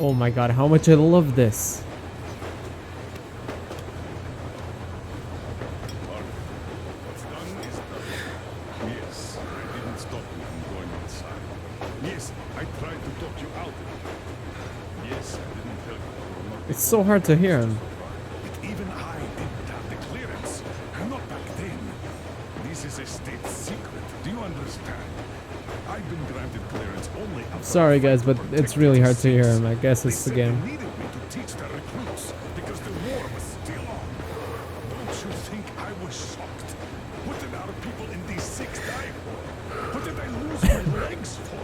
Oh my god, how much I love this. What's done is done. Yes, I didn't stop you from going outside. Yes, I tried to talk you out of it. Yes, I didn't tell you you were not. It's so hard to hear him. But even I didn't have the clearance. Not back then. This is a state secret. Do you understand? I've been granted clearance only after. Sorry guys, but it's really hard to hear him. I guess it's the game. They needed me to teach the recruits because the war was still on. Don't you think I was shocked? What did our people in D6 die for? What did I lose my legs for?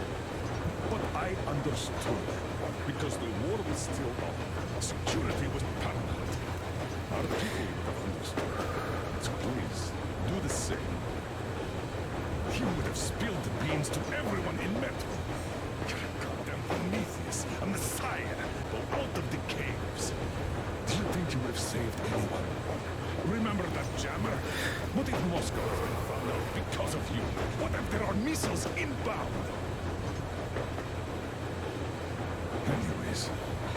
But I understood because the war was still on. Security was paramount. Our people would have understood. So please, do the same. You would have spilled the beans to everyone in Metro. You're a goddamn Prometheus, a messiah. Go out of the caves. Do you think you would have saved anyone? Remember that jammer? What if Moscow has been found out because of you? What if there are missiles inbound? Anyways,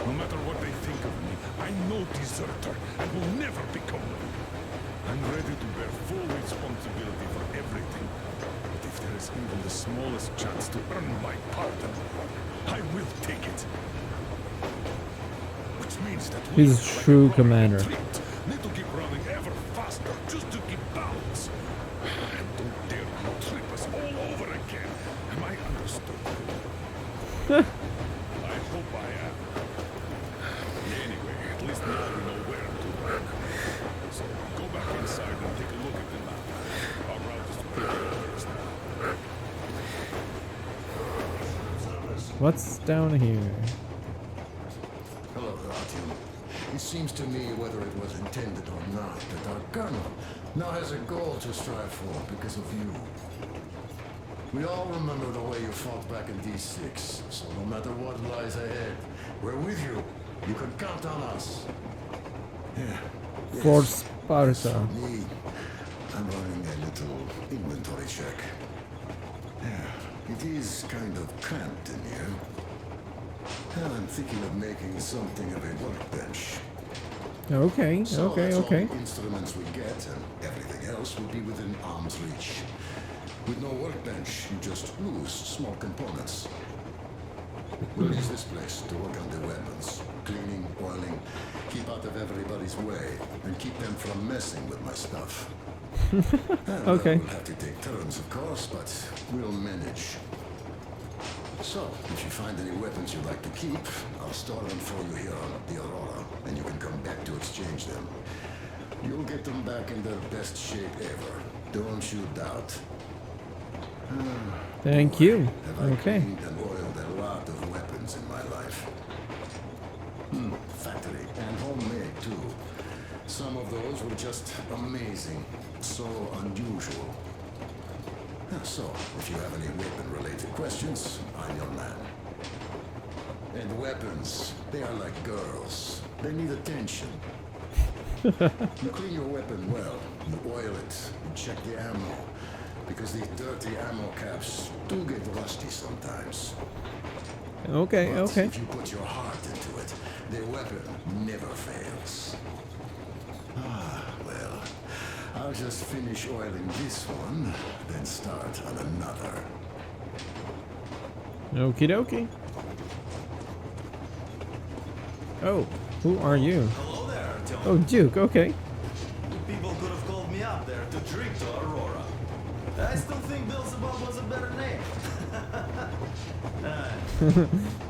no matter what they think of me, I'm no deserter and will never become one. I'm ready to bear full responsibility for everything. But if there is even the smallest chance to earn my pardon, I will take it. Which means that He's a true commander. Need to keep running ever faster just to keep balance. And don't dare to trip us all over again. Am I understood? I hope I am. Anyway, at least now we know where to run. So go back inside and take a look at the map. Our route is pretty obvious now. What's down here? Hello, Artyom. It seems to me, whether it was intended or not, that our colonel now has a goal to strive for because of you. We all remember the way you fought back in D6, so no matter what lies ahead, we're with you. You can count on us. Yeah. For Yes. Sparta. Me, I'm running a little inventory check. Yeah, it is kind of cramped in here. I'm thinking of making something of a workbench. Okay, So okay, that's all okay. the instruments we get, and everything else will be within arm's reach. With no workbench, you just lose small components. We'll use this place to work on the weapons. Cleaning, oiling, keep out of everybody's way, and keep them from messing with my stuff. Okay. We'll have to take turns, of course, but we'll manage. So, if you find any weapons you'd like to keep, I'll store them for you here on the Aurora, and you can come back to exchange them. You'll get them back in their best shape ever. Don't you doubt. Thank you. Have I Okay. cleaned and oiled a lot of weapons in my life. Factory and homemade too. Some of those were just amazing. So unusual. So, if you have any weapon-related questions, I'm your man. And weapons, they are like girls. They need attention. You clean your weapon well, you oil it, you check the ammo. Because these dirty ammo caps do get rusty sometimes. Okay, But okay. if you put your heart into it, the weapon never fails. Well, I'll just finish oiling this one, then start on another. Okie dokie. Oh, who are you? Hello there, Artyom. Oh, Duke, okay. People could have called me up there to drink to Aurora. I still think Beelzebub was a better name.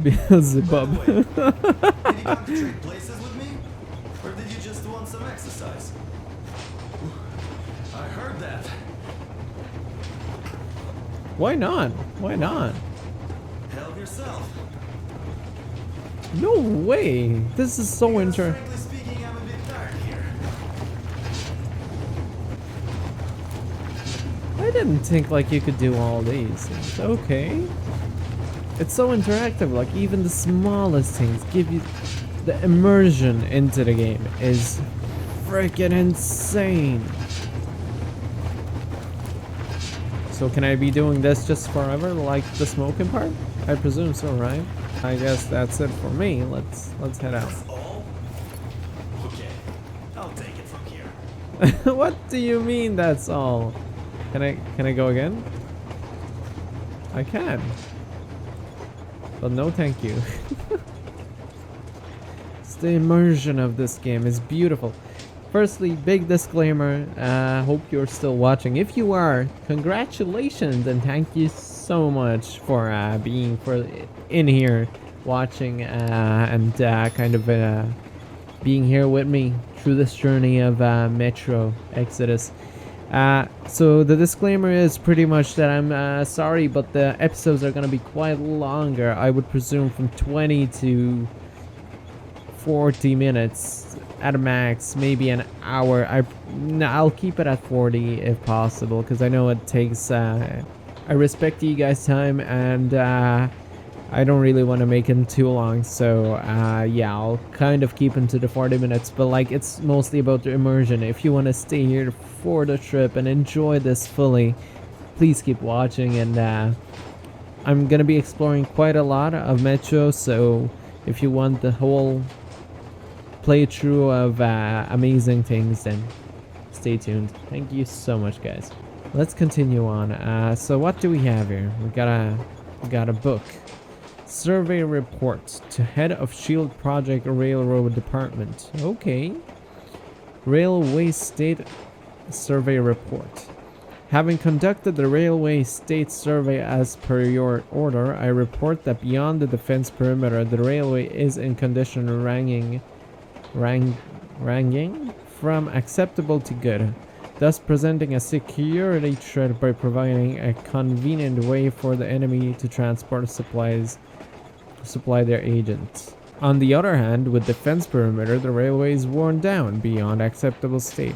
Beelzebub. By the way, did you come to trade places with me? Or did you just want some exercise? I heard that. Why not? Why not? Help yourself. No way. This is so Because interesting. frankly speaking, I'm a bit tired here. I didn't think like you could do all these things. Okay. It's so interactive, like even the smallest things give you the immersion into the game is freaking insane. So can I be doing this just forever, like the smoking part? I presume so, right? I guess that's it for me. Let's head out. All? Okay, I'll take it from here. What do you mean that's all? Can I go again? I can. But no thank you. It's the immersion of this game is beautiful. Firstly, big disclaimer, hope you're still watching. If you are, congratulations and thank you so much for being in here watching and kind of being here with me through this journey of Metro Exodus. So the disclaimer is pretty much that I'm sorry, but the episodes are going to be quite longer. I would presume from 20 to 40 minutes at a max, maybe an hour. I'll keep it at 40 if possible, because I know it takes I respect you guys' time, and I don't really want to make it too long, so yeah, I'll kind of keep into the 40 minutes, but like, it's mostly about the immersion. If you want to stay here for the trip and enjoy this fully, please keep watching. And I'm gonna be exploring quite a lot of Metro, so if you want the whole playthrough of amazing things, then stay tuned. Thank you so much, guys. Let's continue on. So what do we have here? We got a book. Survey report to head of Shield Project Railroad Department. Okay. Railway State Survey report. Having conducted the Railway State Survey as per your order, I report that beyond the defense perimeter, the railway is in condition ranging from acceptable to good, thus presenting a security threat by providing a convenient way for the enemy to transport supply their agents. On the other hand, with defense perimeter, the railway is worn down beyond acceptable state,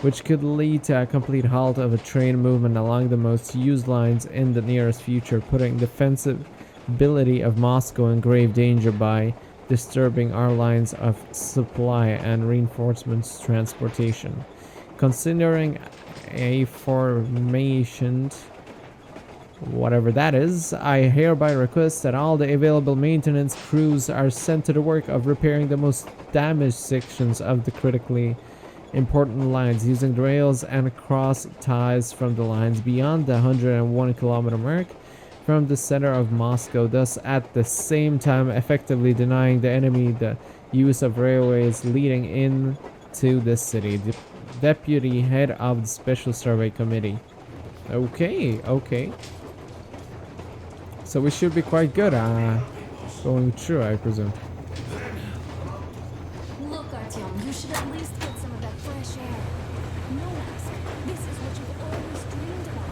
which could lead to a complete halt of a train movement along the most used lines in the nearest future, putting defensibility of Moscow in grave danger by disturbing our lines of supply and reinforcements transportation. Considering aforementioned, whatever that is, I hereby request that all the available maintenance crews are sent to the work of repairing the most damaged sections of the critically important lines, using the rails and cross ties from the lines beyond the 101 kilometer mark from the center of Moscow, thus at the same time effectively denying the enemy the use of railways leading into the city. The Deputy Head of the Special Survey Committee. Okay. So we should be quite good going through, I presume. Look, Artyom, you should at least get some of that fresh air. No mask. This is what you've always dreamed about.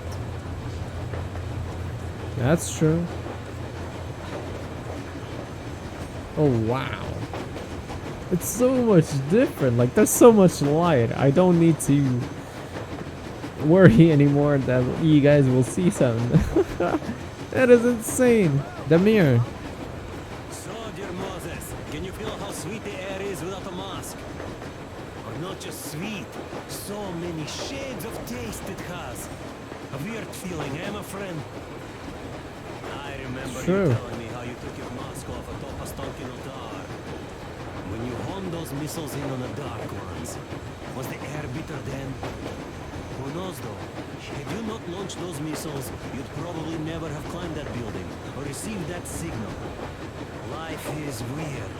That's true. Oh, wow. It's so much different. Like, there's so much light. I don't need to worry anymore that you guys will see something. That is insane. The mirror. So, dear Moses, can you feel how sweet the air is without a mask? Or not just sweet, so many shades of taste it has. A weird feeling, eh, my friend? I remember True. you telling me how you took your mask off atop a stalking altar. When you honed those missiles in on the dark ones, was the air bitter then? Who knows though? Had you not launched those missiles, you'd probably never have climbed that building or received that signal. Life is weird.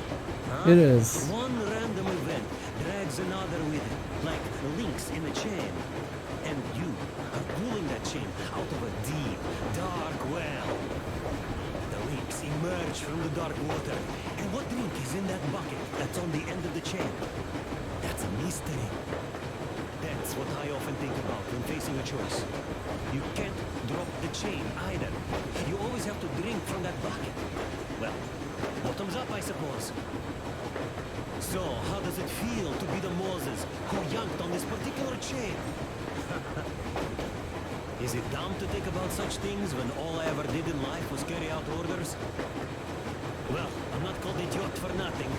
Huh? It is. One random event drags another with it, like links in a chain. And you are pulling that chain out of a deep, dark well. The links emerge from the dark water. And what link is in that bucket that's on the end of the chain? That's a mystery. That's what I often think about when facing a choice. You can't drop the chain either. You always have to drink from that bucket. Well, bottoms up, I suppose. So, how does it feel to be the Moses who yanked on this particular chain? Is it dumb to think about such things when all I ever did in life was carry out orders? Well, I'm not called idiot for nothing.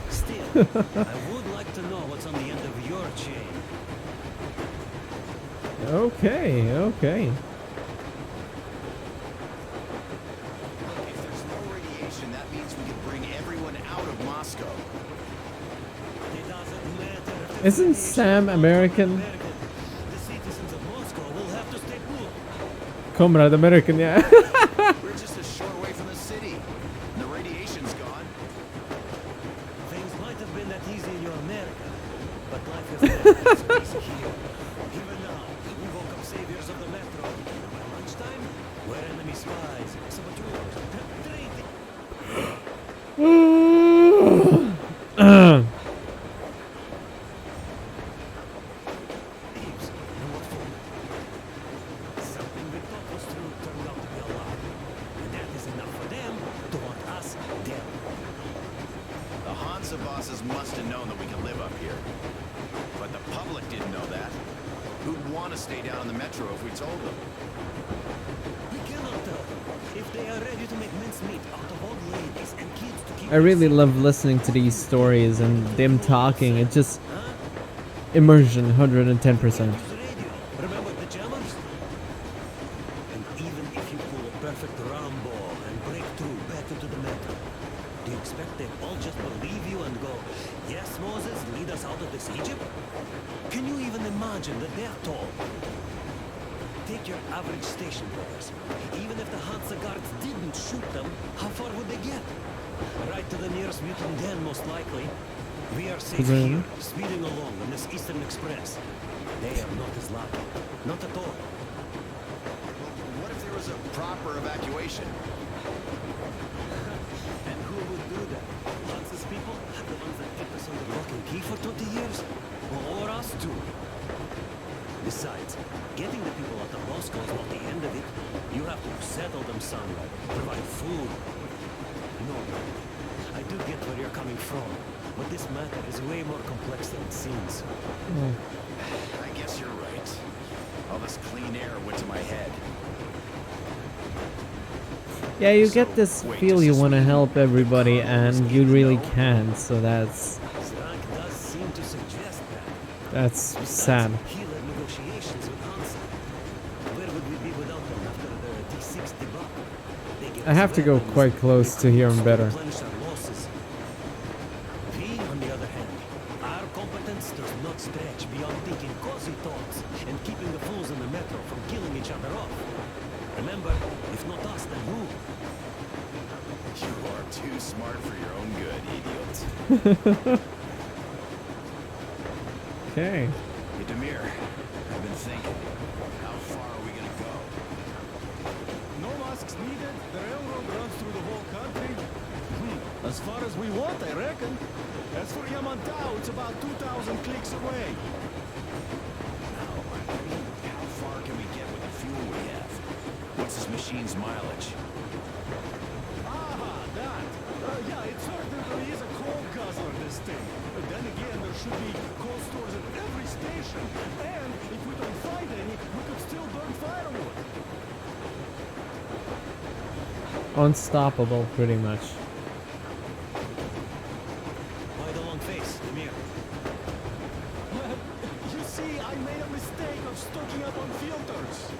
Still, I would like to know what's on the end of your chain. Okay. If there's no radiation, we could bring everyone out of Moscow. It doesn't matter. if Isn't the Sam radiation American? The citizens of Moscow will have to stay put. Comrade American, yeah. We're just a short way from the city. The radiation's gone. Things might have been that easy in your America, but life has never been so easy here. Even now, we woke up saviors of the metro. And by lunchtime, we're enemy spies, saboteurs, traitor. Thieves, and what for? Something we thought was true turned out to be a lie. And that is enough for them to want us dead. The Hansa bosses must have known that we could live up here. But the public didn't know that. Who'd want to stay down in the metro if we told them? We cannot tell them. If they are ready to make mincemeat out of old ladies and kids to keep I really love listening to these stories and them talking. It just immersion 110%. use radio. Remember the jammers? And even if you pull a perfect Rambo and break through back into the metro, do you expect they all just believe you and go, yes, Moses, lead us out of this Egypt? Can you even imagine that they're told? Take your average station workers. Even if the Hansa guards didn't shoot them, how far would they get? Right to the nearest mutant den, most likely. We are safe here, speeding along on this Eastern Express. They are not as lucky. Not at all. What if there was a proper evacuation? And who would do that? Hansa's people? The ones that kept us under lock and key for 20 years? Or us too? Besides, getting the people out of Moscow is not the end of it. You have to settle them somewhere, provide food. No, I do get where you're coming from, but this matter is way more complex than it seems. I guess you're right. All this clean air went to my head. Yeah, you get this feel you want to help everybody and you really can't, so that's Zrak does seem to suggest that. that's sad. He led negotiations with Hansa. Where would we be without them after the D6 debacle? They gave I have us to go weapons quite close to hear him better. replenish our losses. We, on the other hand, our competence does not stretch beyond thinking cozy thoughts and keeping the fools in the metro from killing each other off. Remember, if not us, then who? You are too smart for your own good, idiot. Okay. Hey, Demir, I've been thinking. How far are we gonna go? No masks needed. The railroad runs through the whole country. As far as we want, I reckon. As for Yamantau, it's about 2,000 clicks away. No, I mean, how far can we get with the fuel we have? What's this machine's mileage? Ah, that. Yeah, it certainly is a coal guzzler, this thing. But then again, there should be coal stores at every station. And if we don't find any, we could still burn firewood. Unstoppable, pretty much. Why the long face, Demir? You see, I made a mistake of stocking up on filters.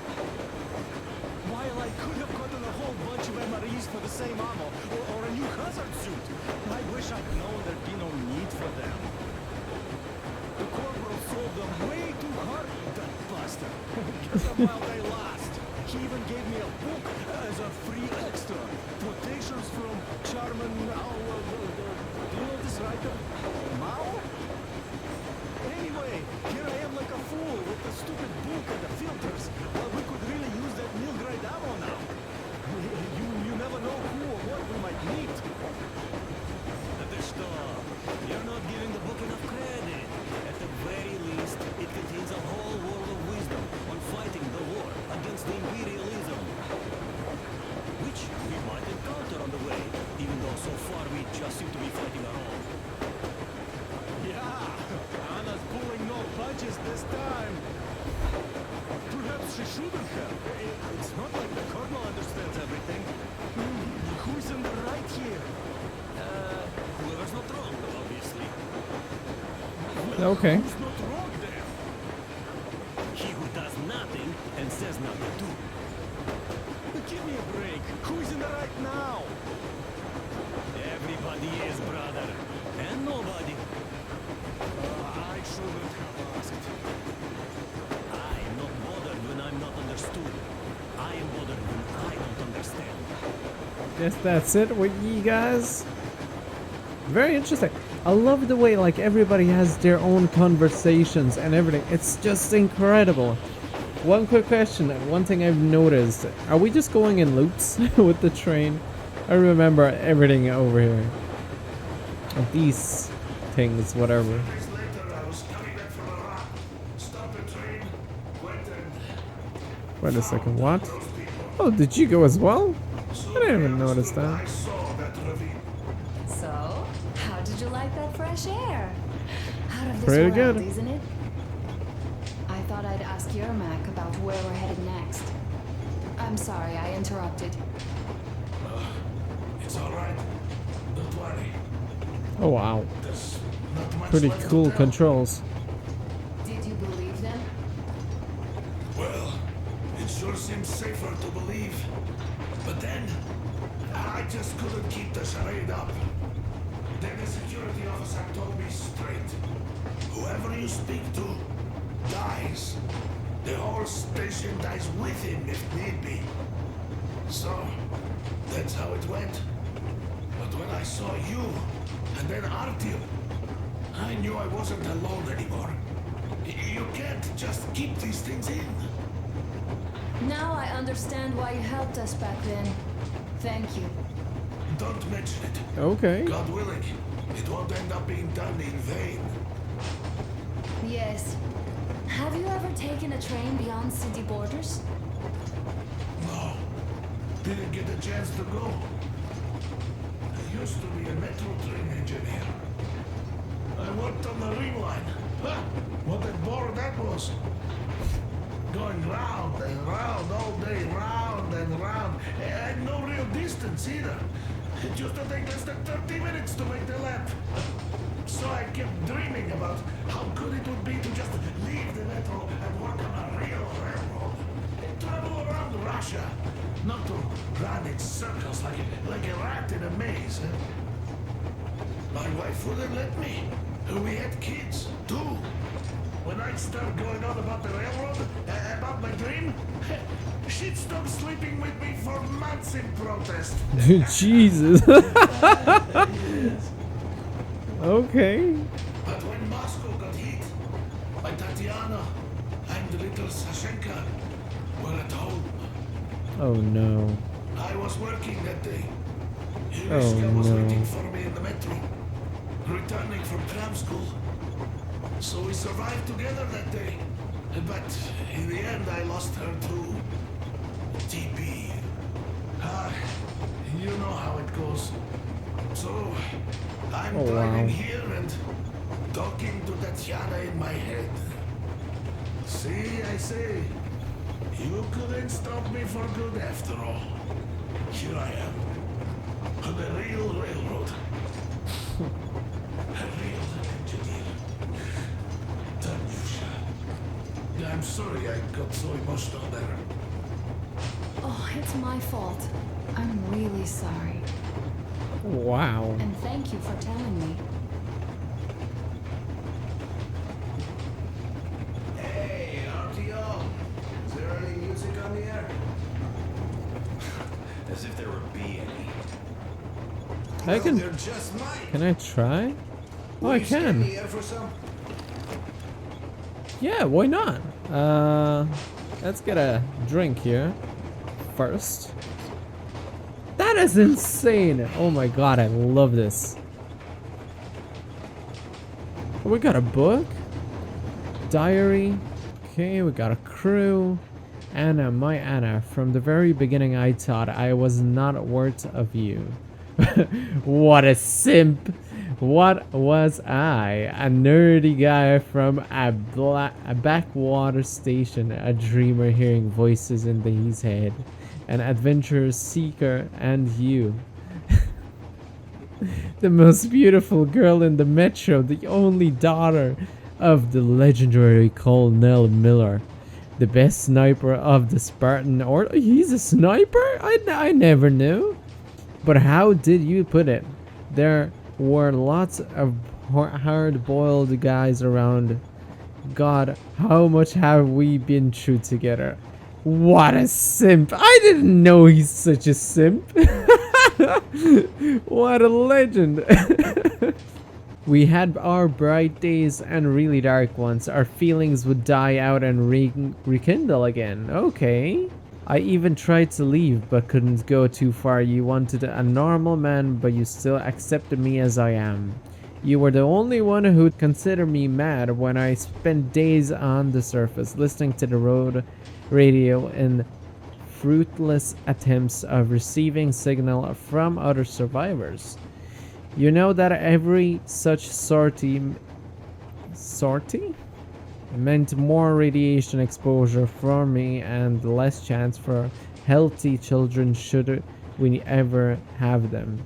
While I could have gotten a whole bunch of MREs for the same ammo, or a new hazard suit, I wish I'd known there'd be no need for them. The corporal sold them way too hard, that bastard. Get them while they last. He even gave me a book as a free extra. Quotations from Charman, do you know this writer? Mao? Anyway, here I am like a fool with the stupid book and the filters. Well, we could really use that meal-grade ammo now. You never know who or what we might meet. You're not giving the book enough credit. At the very least, it contains a whole world of wisdom on fighting the war against the imperialism. Which we might encounter on the way, even though so far we just seem to be fighting our own. Yeah, Anna's pulling no punches this time. Perhaps she shouldn't have. It's not like the Colonel understands everything. Who's in the right here? Whoever's not wrong, obviously. Okay. Who's not wrong there? He who does nothing and says nothing too. Give me a break. Who's in the right now? Nobody is, brother. And nobody. I shouldn't have asked. I'm not bothered when I'm not understood. I am bothered when I don't understand. Guess that's it with you guys. Very interesting. I love the way like everybody has their own conversations and everything. It's just incredible. One quick question, one thing I've noticed. Are we just going in loops with the train? I remember everything over here. These things, whatever. Days later, I was coming back from a run. Stopped the train, went and Wait a second, what? those people. Oh, did you go as well? So I didn't even they notice understood that. I saw that ravine. So, how did you like that fresh air? Out of this Pretty world, good. isn't it? I thought I'd ask Yermak about where we're headed next. I'm sorry, I interrupted. It's all right. Don't worry. Oh wow, There's not much pretty left to cool tell. controls. Did you believe them? Well, it sure seems safer to believe. But then, I just couldn't keep the charade up. Then the security officer told me straight. Whoever you speak to, dies. The whole station dies with him if need be. So, that's how it went. But when I saw you, and then Artyom, I knew I wasn't alone anymore. You can't just keep these things in. Now I understand why you helped us back then. Thank you. Don't mention it. Okay. God willing, it won't end up being done in vain. Yes. Have you ever taken a train beyond city borders? No, didn't get a chance to go. I used to be a metro train engineer. I worked on the ring line. Ha! What a bore that was. Going round and round all day, round and round, and no real distance either. It used to take less than 30 minutes to make the lap. So I kept dreaming about how good it would be to just leave the metro and work on a real railroad. And travel around Russia, not to run in circles like a rat in a maze. My wife wouldn't let me. We had kids, too. When I'd start going on about the railroad, about my dream, she'd stop sleeping with me for months in protest. Jesus. Okay. But when Moscow got hit, my Tatiana and little Sashenka were at home. Oh no. I was working that day. Oh, Irishka was no. waiting for me in the metro, returning from tram school. So we survived together that day. But in the end, I lost her too. TB. You know how it goes. So, I'm Oh, driving wow. here and talking to Tatiana in my head. See, I say, you couldn't stop me for good after all. Here I am, on the real railroad. A real engineer. Tanyusha. I'm sorry I got so emotional there. Oh, it's my fault. I'm really sorry. Wow. And thank you for telling me. Hey, Artyom. Is there any music on the air? As if there would be any. I can. There just might. Can I try? Oh, Will I you scan can. the air for some? Yeah, why not? Let's get a drink here first. That is insane! Oh my god, I love this. Oh, we got a book, diary. Okay, we got a crew. Anna, my Anna. From the very beginning, I thought I was not worth of you. What a simp! What was I? A nerdy guy from a backwater station, a dreamer hearing voices in his head, an adventure seeker, and you. The most beautiful girl in the metro, the only daughter of the legendary Colonel Miller, the best sniper of the Spartan Order. He's a sniper? I never knew. But how did you put it? There were lots of hard-boiled guys around. God, how much have we been through together? What a simp! I didn't know he's such a simp. What a legend. We had our bright days and really dark ones. Our feelings would die out and rekindle again. Okay. I even tried to leave but couldn't go too far. You wanted a normal man, but you still accepted me as I am. You were the only one who'd consider me mad when I spent days on the surface listening to the road radio in fruitless attempts of receiving signal from other survivors. You know that every such sortie meant more radiation exposure for me and less chance for healthy children should we ever have them.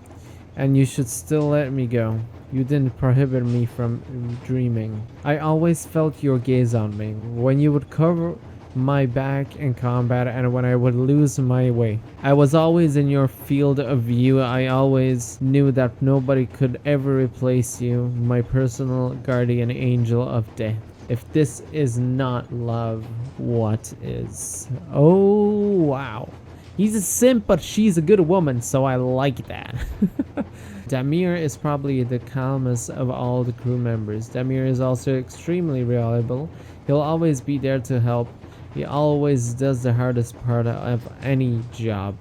And you should still let me go. You didn't prohibit me from dreaming. I always felt your gaze on me when you would cover my back in combat and when I would lose my way. I was always in your field of view. I always knew that nobody could ever replace you, my personal guardian angel of death. If this is not love, what is? Oh, wow. He's a simp, but she's a good woman, so I like that. Damir is probably the calmest of all the crew members. Damir is also extremely reliable. He'll always be there to help. He always does the hardest part of any job.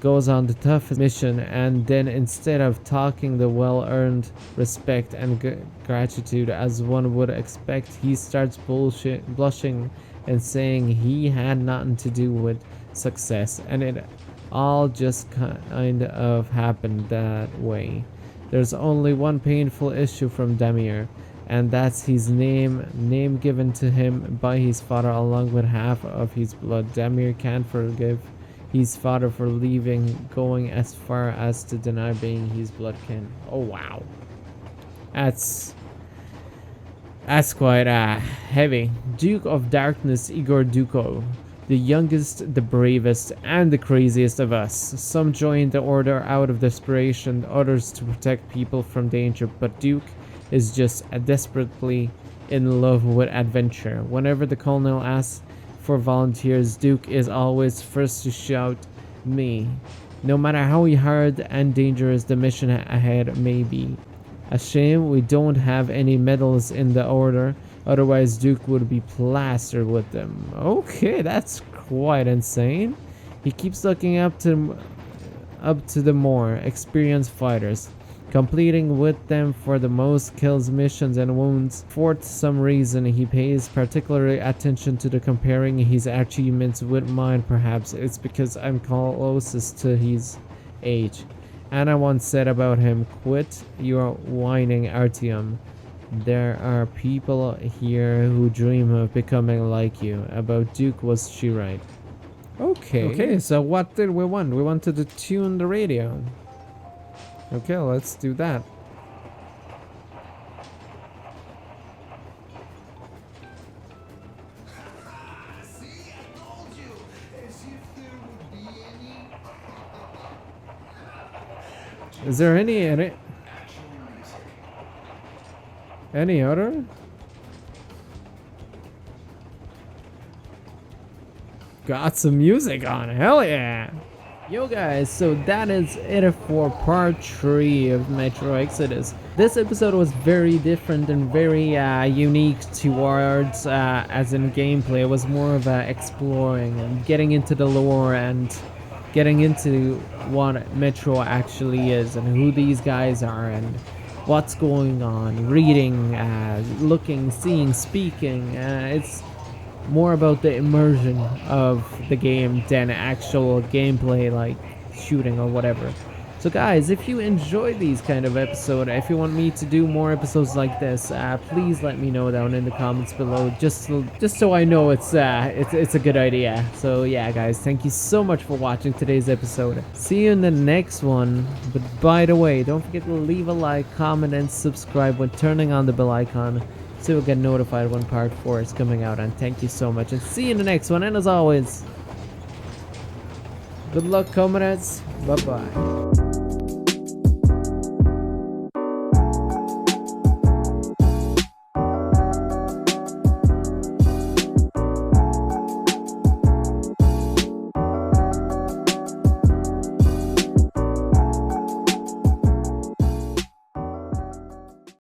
Goes on the toughest mission, and then instead of talking the well-earned respect and gratitude as one would expect, he starts blushing and saying he had nothing to do with success, and it all just kind of happened that way. There's only one painful issue from Damir, and that's his name given to him by his father along with half of his blood. Damir can't forgive his father for going as far as to deny being his blood kin. Oh wow, that's quite heavy. Duke of Darkness Igor Dukov, the youngest, the bravest, and the craziest of us. Some joined the order out of desperation, others to protect people from danger, but Duke is just desperately in love with adventure. Whenever the colonel asks for volunteers, Duke is always first to shout me, no matter how hard and dangerous the mission ahead may be. A shame we don't have any medals in the order, otherwise Duke would be plastered with them. Okay, that's quite insane. He keeps looking up to the more experienced fighters, completing with them for the most kills, missions, and wounds. For some reason, he pays particular attention to the comparing his achievements with mine. Perhaps it's because I'm closest to his age. Anna once said about him, "Quit your whining, Artyom. There are people here who dream of becoming like you." About Duke, was she right? Okay, so what did we want? We wanted to tune the radio. Okay, let's do that. See, I told you. As if there would be any. Is there any other? Got some music on, hell yeah! Yo guys, so that is it for part 3 of Metro Exodus. This episode was very different and very unique towards as in gameplay. It was more of exploring and getting into the lore and getting into what Metro actually is and who these guys are and what's going on, reading, looking, seeing, speaking. It's more about the immersion of the game than actual gameplay like shooting or whatever. So guys, if you enjoy these kind of episodes, if you want me to do more episodes like this, please let me know down in the comments below, just so I know it's a good idea. So yeah guys, thank you so much for watching today's episode. See you in the next one. But by the way, don't forget to leave a like, comment, and subscribe when turning on the bell icon so you'll get notified when part 4 is coming out. And thank you so much, and see you in the next one. And as always, good luck, comrades. Bye bye.